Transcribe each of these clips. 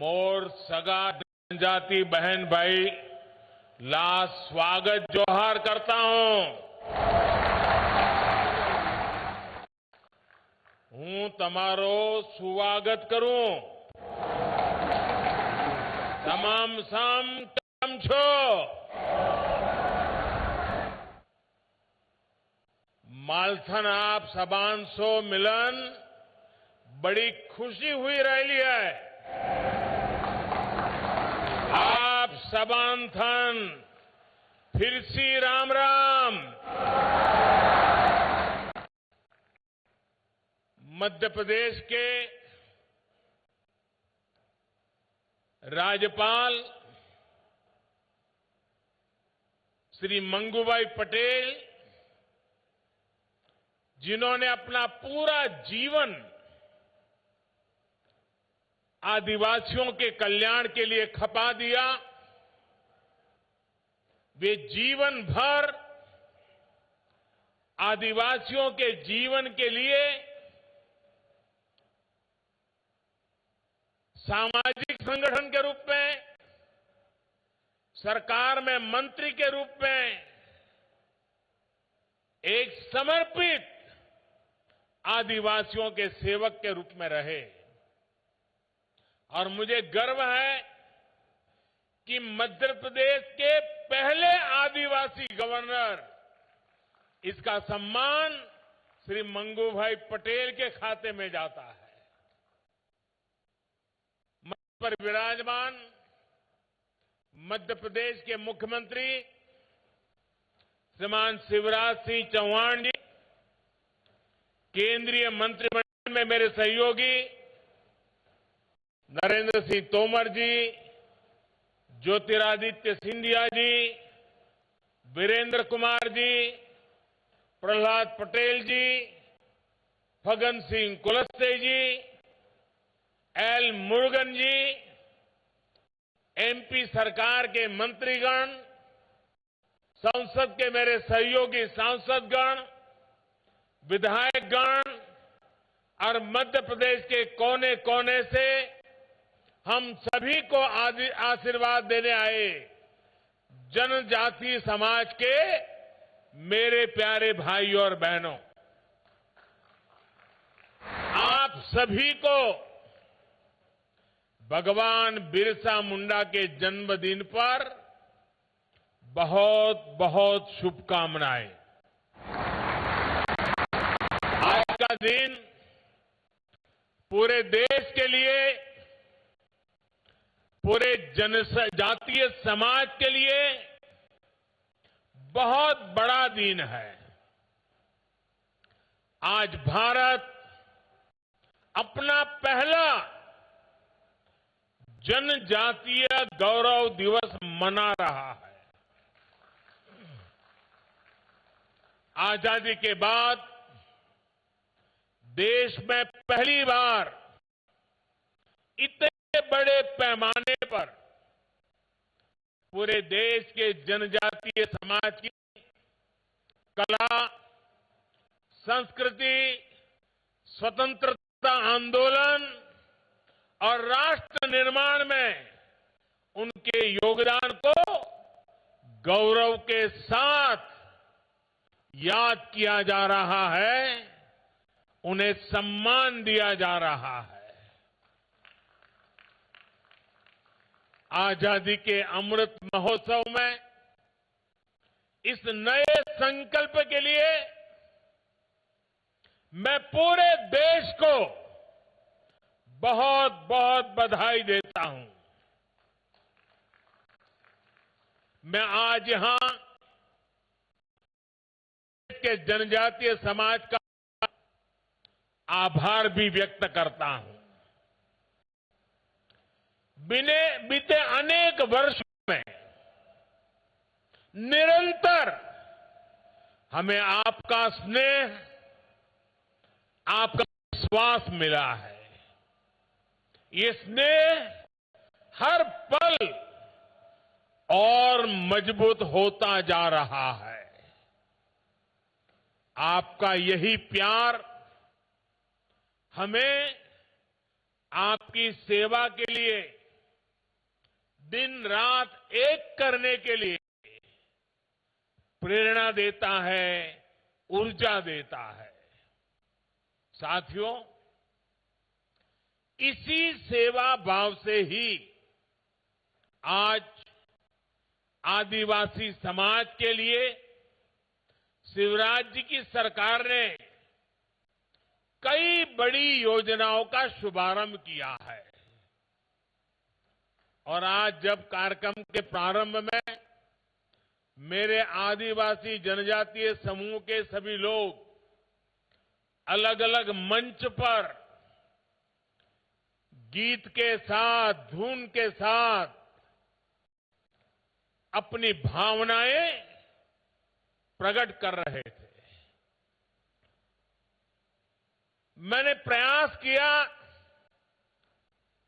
मोर सगा जनजाति बहन भाई ला स्वागत जोहार करता हूं तमारो स्वागत करूं तमाम साम केम छो मालथन आप सबान सो मिलन बड़ी खुशी हुई रही है आप सबान थन फिर सी राम राम। मध्य प्रदेश के राज्यपाल श्री मंगूभाई पटेल जिन्होंने अपना पूरा जीवन आदिवासियों के कल्याण के लिए खपा दिया, वे जीवन भर आदिवासियों के जीवन के लिए सामाजिक संगठन के रूप में, सरकार में मंत्री के रूप में एक समर्पित आदिवासियों के सेवक के रूप में रहे। और मुझे गर्व है कि मध्य प्रदेश के पहले आदिवासी गवर्नर, इसका सम्मान श्री मंगूभाई पटेल के खाते में जाता है। मंच पर विराजमान मध्य प्रदेश के मुख्यमंत्री श्रीमान शिवराज सिंह चौहान जी, केंद्रीय मंत्रिमंडल में मेरे सहयोगी नरेंद्र सिंह तोमर जी, ज्योतिरादित्य सिंधिया जी, वीरेंद्र कुमार जी, प्रहलाद पटेल जी, फग्गन सिंह कुलस्ते जी, एल मुरुगन जी, एमपी सरकार के मंत्रीगण, संसद के मेरे सहयोगी सांसदगण, विधायकगण और मध्य प्रदेश के कोने कोने से हम सभी को आशीर्वाद देने आए जनजातीय समाज के मेरे प्यारे भाई और बहनों, आप सभी को भगवान बिरसा मुंडा के जन्मदिन पर बहुत बहुत शुभकामनाएं। आज का दिन पूरे देश के लिए, पूरे जनजातीय समाज के लिए बहुत बड़ा दिन है। आज भारत अपना पहला जनजातीय गौरव दिवस मना रहा है। आजादी के बाद देश में पहली बार इतने बड़े पैमाने पर पूरे देश के जनजातीय समाज की कला, संस्कृति, स्वतंत्रता आंदोलन और राष्ट्र निर्माण में उनके योगदान को गौरव के साथ याद किया जा रहा है, उन्हें सम्मान दिया जा रहा है। आजादी के अमृत महोत्सव में इस नए संकल्प के लिए मैं पूरे देश को बहुत बहुत बधाई देता हूं। मैं आज यहां के जनजातीय समाज का आभार भी व्यक्त करता हूं। बीते अनेक वर्षों में निरंतर हमें आपका स्नेह, आपका विश्वास मिला है। ये स्नेह हर पल और मजबूत होता जा रहा है। आपका यही प्यार हमें आपकी सेवा के लिए दिन रात एक करने के लिए प्रेरणा देता है, ऊर्जा देता है। साथियों, इसी सेवा भाव से ही आज आदिवासी समाज के लिए शिवराज जी की सरकार ने कई बड़ी योजनाओं का शुभारंभ किया है। और आज जब कार्यक्रम के प्रारंभ में मेरे आदिवासी जनजातीय समूह के सभी लोग अलग अलग मंच पर गीत के साथ, धुन के साथ अपनी भावनाएं प्रकट कर रहे थे, मैंने प्रयास किया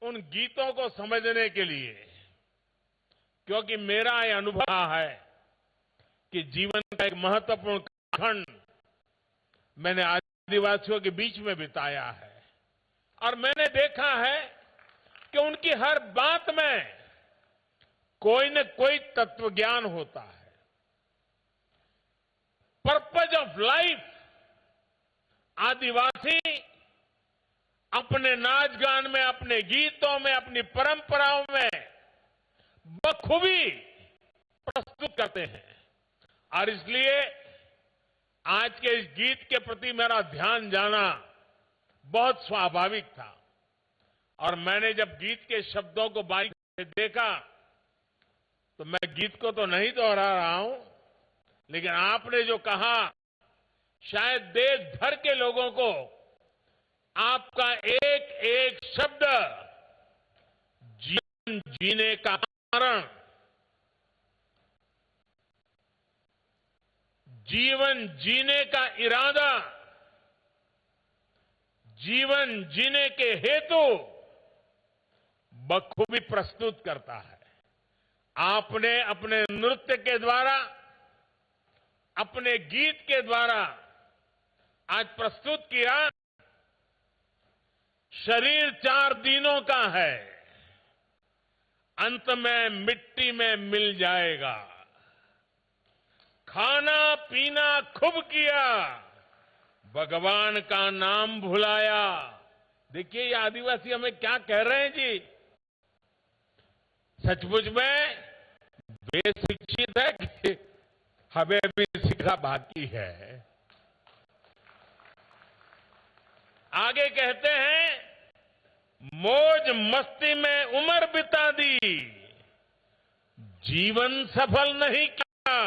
उन गीतों को समझने के लिए, क्योंकि मेरा यह अनुभव है कि जीवन का एक महत्वपूर्ण खंड मैंने आदिवासियों के बीच में बिताया है और मैंने देखा है कि उनकी हर बात में कोई न कोई तत्व ज्ञान होता है। पर्पज ऑफ लाइफ आदिवासी अपने नाच गान में, अपने गीतों में, अपनी परंपराओं में बखूबी प्रस्तुत करते हैं। और इसलिए आज के इस गीत के प्रति मेरा ध्यान जाना बहुत स्वाभाविक था। और मैंने जब गीत के शब्दों को बारीकी से देखा तो मैं गीत को तो नहीं दोहरा रहा हूं, लेकिन आपने जो कहा शायद देश भर के लोगों को आपका एक एक शब्द जीवन जीने का कारण, जीवन जीने का इरादा, जीवन जीने के हेतु बखूबी प्रस्तुत करता है। आपने अपने नृत्य के द्वारा, अपने गीत के द्वारा आज प्रस्तुत किया, शरीर 4 दिनों का है, अंत में मिट्टी में मिल जाएगा। खाना पीना खूब किया, भगवान का नाम भुलाया। देखिए ये आदिवासी हमें क्या कह रहे हैं जी। सचमुच में वे शिक्षित है कि हमें भी सीखना बाकी है। आगे कहते हैं, मौज मस्ती में उम्र बिता दी, जीवन सफल नहीं किया।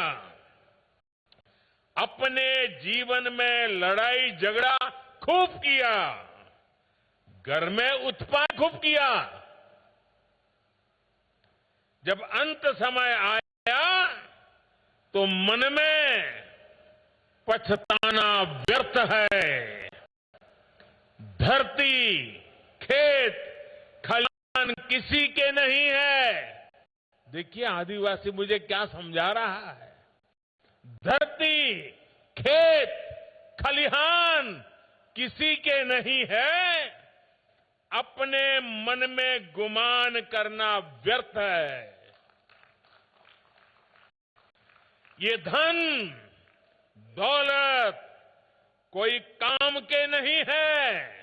अपने जीवन में लड़ाई झगड़ा खूब किया, घर में उत्पात खूब किया। जब अंत समय आया तो मन में पछताना व्यर्थ है। धरती, खेत, खलिहान किसी के नहीं है। देखिए आदिवासी मुझे क्या समझा रहा है। धरती, खेत, खलिहान किसी के नहीं है, अपने मन में गुमान करना व्यर्थ है। ये धन दौलत कोई काम के नहीं है,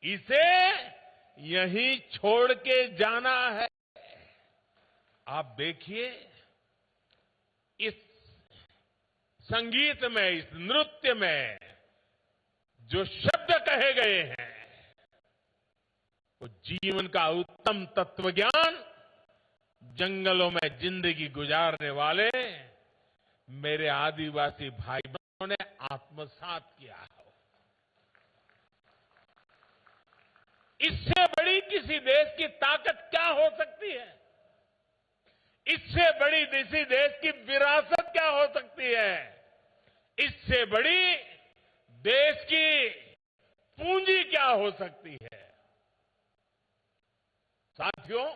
इसे यहीं छोड़ के जाना है। आप देखिए इस संगीत में, इस नृत्य में जो शब्द कहे गए हैं वो जीवन का उत्तम तत्व ज्ञान जंगलों में जिंदगी गुजारने वाले मेरे आदिवासी भाई बहनों ने आत्मसात किया है। इससे बड़ी किसी देश की ताकत क्या हो सकती है? इससे बड़ी किसी देश की विरासत क्या हो सकती है? इससे बड़ी देश की पूंजी क्या हो सकती है? साथियों,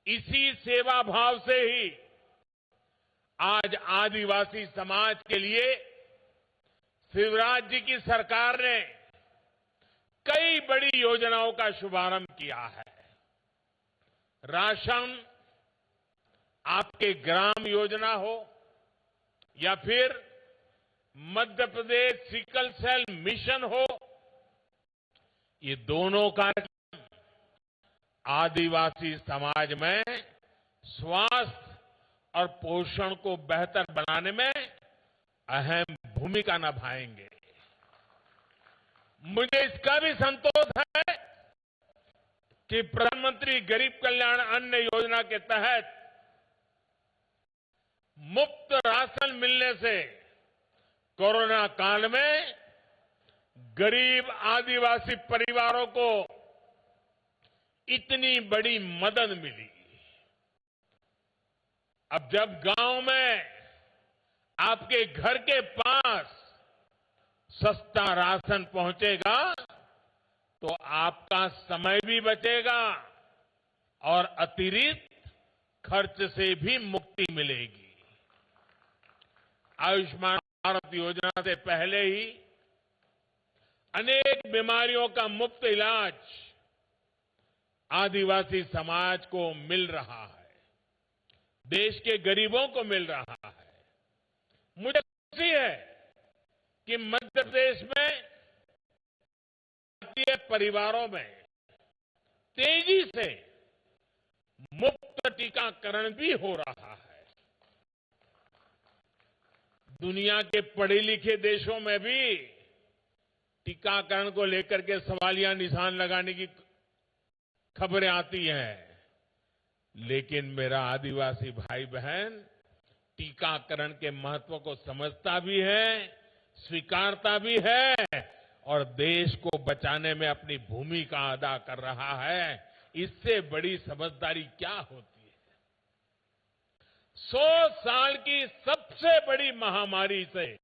इसी सेवा भाव से ही आज आदिवासी समाज के लिए शिवराज जी की सरकार ने कई बड़ी योजनाओं का शुभारंभ किया है। राशन आपके ग्राम योजना हो या फिर Madhya Pradesh sickle cell mission हो, ये दोनों कार्यक्रम आदिवासी समाज में स्वास्थ्य और पोषण को बेहतर बनाने में अहम भूमिका निभाएंगे। मुझे इसका भी संतोष है कि प्रधानमंत्री गरीब कल्याण अन्न योजना के तहत मुफ्त राशन मिलने से कोरोना काल में गरीब आदिवासी परिवारों को इतनी बड़ी मदद मिली। अब जब गांव में आपके घर के पास सस्ता राशन पहुंचेगा तो आपका समय भी बचेगा और अतिरिक्त खर्च से भी मुक्ति मिलेगी। आयुष्मान भारत योजना से पहले ही अनेक बीमारियों का मुफ्त इलाज आदिवासी समाज को मिल रहा है, देश के गरीबों को मिल रहा है। मुझे खुशी है कि मध्य प्रदेश में भारतीय परिवारों में तेजी से मुफ्त टीकाकरण भी हो रहा है। दुनिया के पढ़े लिखे देशों में भी टीकाकरण को लेकर के सवालिया निशान लगाने की खबरें आती हैं, लेकिन मेरा आदिवासी भाई बहन टीकाकरण के महत्व को समझता भी है, स्वीकारता भी है और देश को बचाने में अपनी भूमिका अदा कर रहा है। इससे बड़ी समझदारी क्या होती है? 100 साल की सबसे बड़ी महामारी से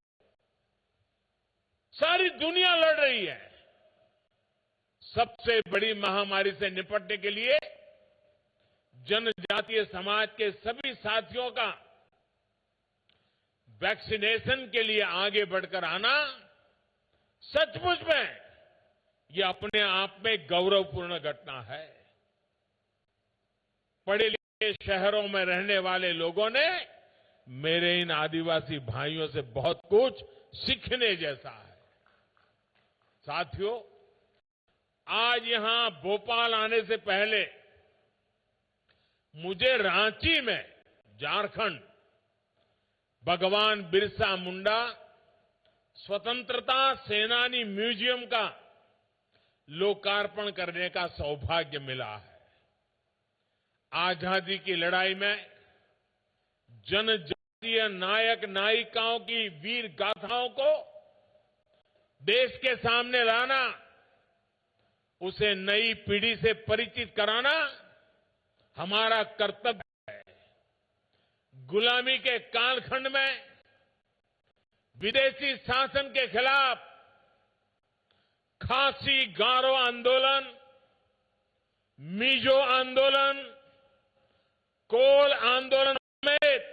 सारी दुनिया लड़ रही है। सबसे बड़ी महामारी से निपटने के लिए जनजातीय समाज के सभी साथियों का वैक्सीनेशन के लिए आगे बढ़कर आना सचमुच में यह अपने आप में गौरवपूर्ण घटना है। पढ़े लिखे शहरों में रहने वाले लोगों ने मेरे इन आदिवासी भाइयों से बहुत कुछ सीखने जैसा है। साथियों, आज यहां भोपाल आने से पहले मुझे रांची में झारखंड भगवान बिरसा मुंडा स्वतंत्रता सेनानी म्यूजियम का लोकार्पण करने का सौभाग्य मिला है। आजादी की लड़ाई में जनजातीय नायक नायिकाओं की वीर गाथाओं को देश के सामने लाना, उसे नई पीढ़ी से परिचित कराना हमारा कर्तव्य है। गुलामी के कालखंड में विदेशी शासन के खिलाफ खासी गारो आंदोलन, मिजो आंदोलन, कोल आंदोलन समेत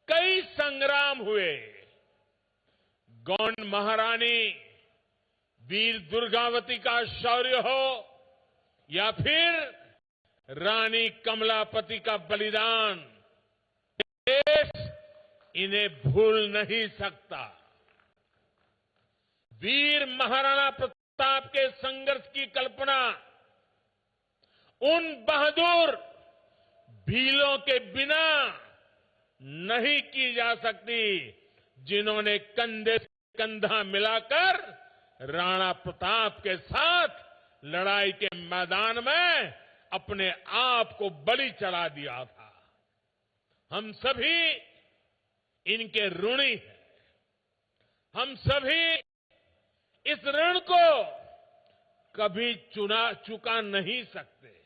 कई संग्राम हुए। गौंड महारानी वीर दुर्गावती का शौर्य हो या फिर रानी कमलापति का बलिदान, देश इन्हें भूल नहीं सकता। वीर महाराणा प्रताप के संघर्ष की कल्पना उन बहादुर भीलों के बिना नहीं की जा सकती जिन्होंने कंधे से कंधा मिलाकर राणा प्रताप के साथ लड़ाई के मैदान में अपने आप को बलि चढ़ा दिया था। हम सभी इनके ऋणी हैं। हम सभी इस ऋण को कभी चुका नहीं सकते।